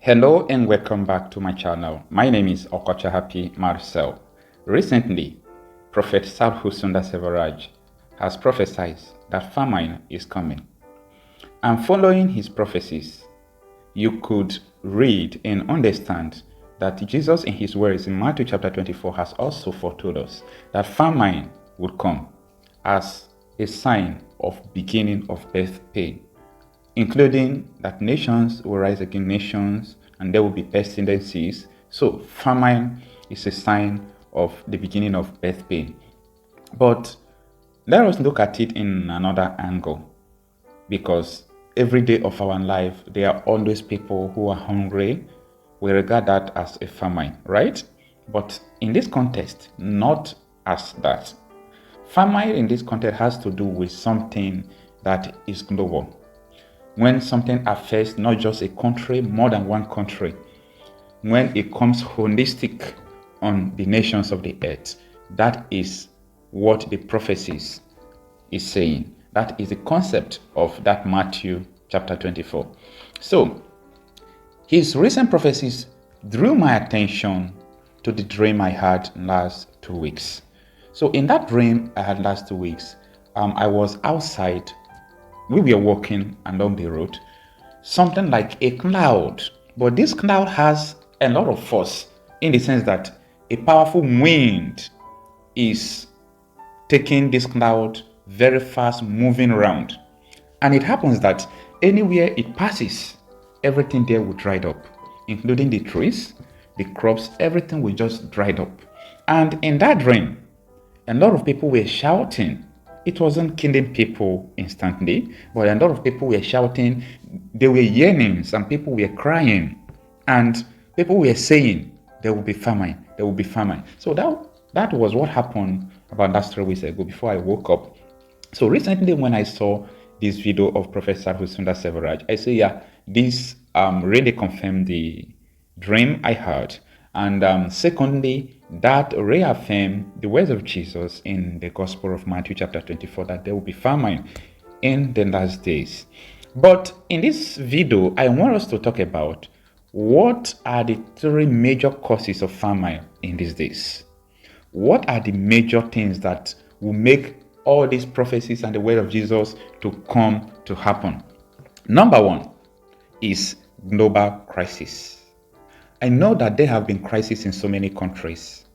Hello and welcome back to my channel. My name is Okocha Happy Marcel. Recently, Prophet Sadhu Sundar Selvaraj has prophesied that famine is coming. And following his prophecies, you could read and understand that Jesus in his words in Matthew chapter 24 has also foretold us that famine would come as a sign of beginning of birth pain, including that nations will rise against nations and there will be pestilences. So famine is a sign of the beginning of birth pain. But let us look at it in another angle, because every day of our life there are always people who are hungry. We regard that as a famine, right? But in this context, not as that. Famine in this context has to do with something that is global. When something affects not just a country, more than one country, when it comes holistic on the nations of the earth, that is what the prophecies is saying. That is the concept of that Matthew chapter 24. So, his recent prophecies drew my attention to the dream I had last 2 weeks. So, in that dream I had last 2 weeks, I was outside. We were walking along the road, something like a cloud, but this cloud has a lot of force in the sense that a powerful wind is taking this cloud very fast, moving around. And it happens that anywhere it passes, everything there will dry up, including the trees, the crops, everything will just dry up. And in that dream, a lot of people were shouting. It wasn't killing people instantly, but a lot of people were shouting. They were yearning. Some people were crying. And people were saying, there will be famine, there will be famine. So that was what happened about last 3 weeks ago before I woke up. So recently when I saw this video of Professor Sadhu Sundar Selvaraj, I say, yeah, this really confirmed the dream I had. And secondly, that reaffirmed the words of Jesus in the Gospel of Matthew chapter 24 that there will be famine in the last days. But in this video, I want us to talk about what are the three major causes of famine in these days. What are the major things that will make all these prophecies and the word of Jesus to come to happen? Number one is global crisis. I know that there have been crises in so many countries,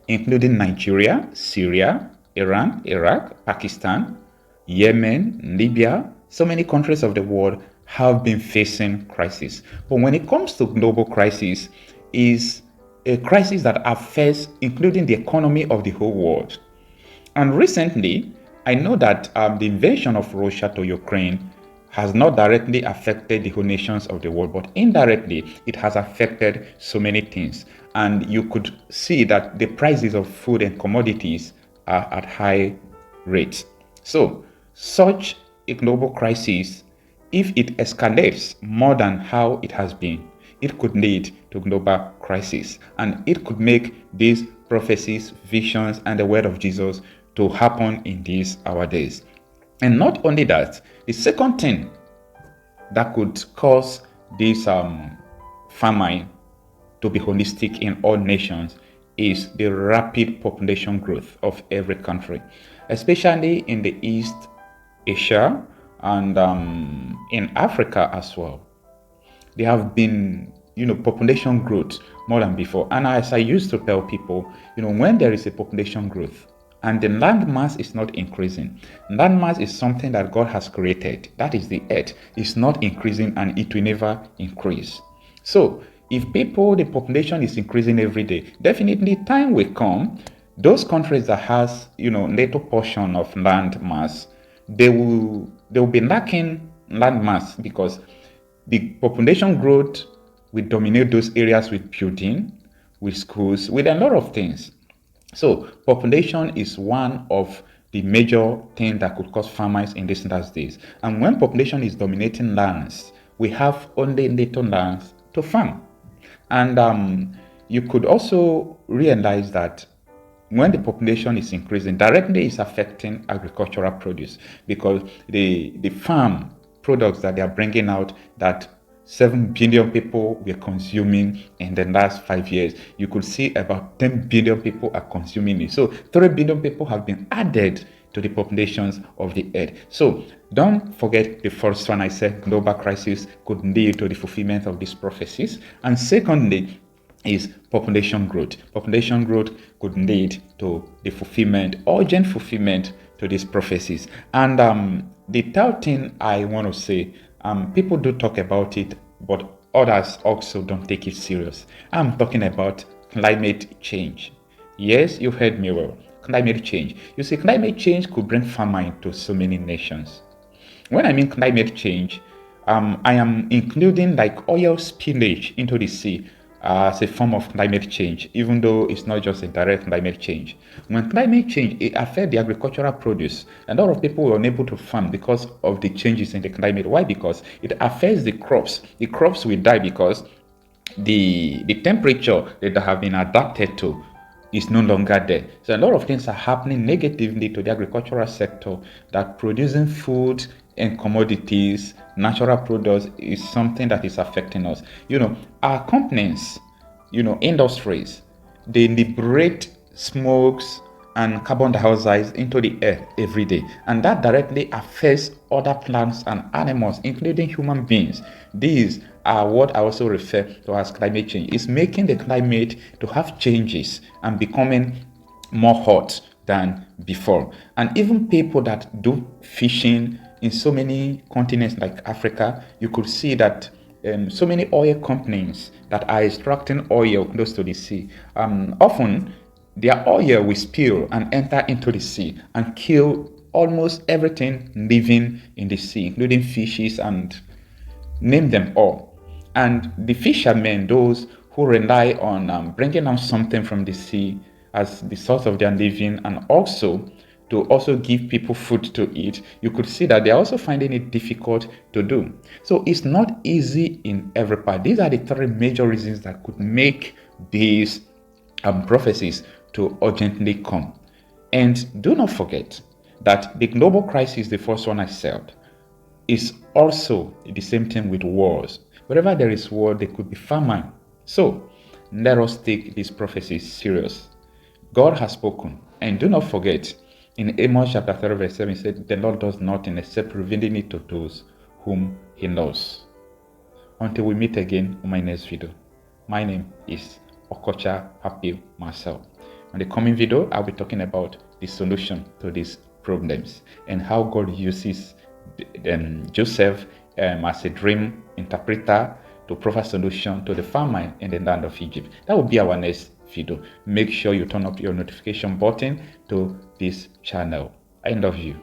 including Nigeria, Syria, Iran, Iraq, Pakistan, Yemen, Libya. So many countries of the world have been facing crisis. But when it comes to global crisis, is a crisis that affects including the economy of the whole world. And recently, I know that the invasion of Russia to Ukraine has not directly affected the whole nations of the world, but indirectly it has affected so many things. And you could see that the prices of food and commodities are at high rates. So such a global crisis, if it escalates more than how it has been, it could lead to global crisis, and it could make these prophecies, visions, and the word of Jesus to happen in these our days. And not only that, the second thing that could cause this famine to be holistic in all nations is the rapid population growth of every country, especially in the East Asia and in Africa as well. There have been, population growth more than before. And as I used to tell people, when there is a population growth, and the land mass is not increasing. Land mass is something that God has created. That is the earth. It's not increasing and it will never increase. So if the population is increasing every day, definitely time will come. Those countries that has, little portion of land mass, they will be lacking land mass because the population growth will dominate those areas with building, with schools, with a lot of things. So population is one of the major things that could cause famines in these last days. And when population is dominating lands, we have only little lands to farm. And you could also realize that when the population is increasing, directly it's affecting agricultural produce, because the farm products that they are bringing out that 7 billion people were consuming in the last 5 years. You could see about 10 billion people are consuming it. So 3 billion people have been added to the populations of the earth. So don't forget the first one I said, global crisis could lead to the fulfillment of these prophecies. And secondly, is population growth. Population growth could lead to the fulfillment, urgent fulfillment to these prophecies. And the third thing I want to say, people do talk about it, but others also don't take it serious. I'm talking about climate change. Yes, you heard me well. Climate change. You see, climate change could bring famine to so many nations. When I mean climate change, I am including like oil spillage into the sea as a form of climate change, even though it's not just a direct climate change. When climate change, it affects the agricultural produce. A lot of people were unable to farm because of the changes in the climate. Why? Because it affects the crops. The crops will die because the temperature that they have been adapted to is no longer there. So a lot of things are happening negatively to the agricultural sector, that producing food and commodities, natural products, is something that is affecting us. Our companies, industries, they liberate smokes and carbon dioxide into the air every day, and that directly affects other plants and animals, including human beings. These are what I also refer to as climate change. It's making the climate to have changes and becoming more hot than before. And even people that do fishing in so many continents like Africa, you could see that so many oil companies that are extracting oil close to the sea, often their oil will spill and enter into the sea and kill almost everything living in the sea, including fishes and name them all. And the fishermen, those who rely on bringing out something from the sea as the source of their living, and also to also give people food to eat, you could see that they're also finding it difficult to do. So it's not easy in every part. These are the three major reasons that could make these prophecies to urgently come. And do not forget that the global crisis, the first one I said, is also the same thing with wars. Wherever there is war, there could be famine. So let us take these prophecies serious. God has spoken. And do not forget, in Amos chapter 3, verse 7, he said, the Lord does nothing except revealing it to those whom he knows. Until we meet again on my next video. My name is Okocha Happy Marcel. On the coming video, I'll be talking about the solution to these problems and how God uses Joseph as a dream interpreter to provide solution to the famine in the land of Egypt. That will be our next video. Make sure you turn up your notification button to this channel. I love you.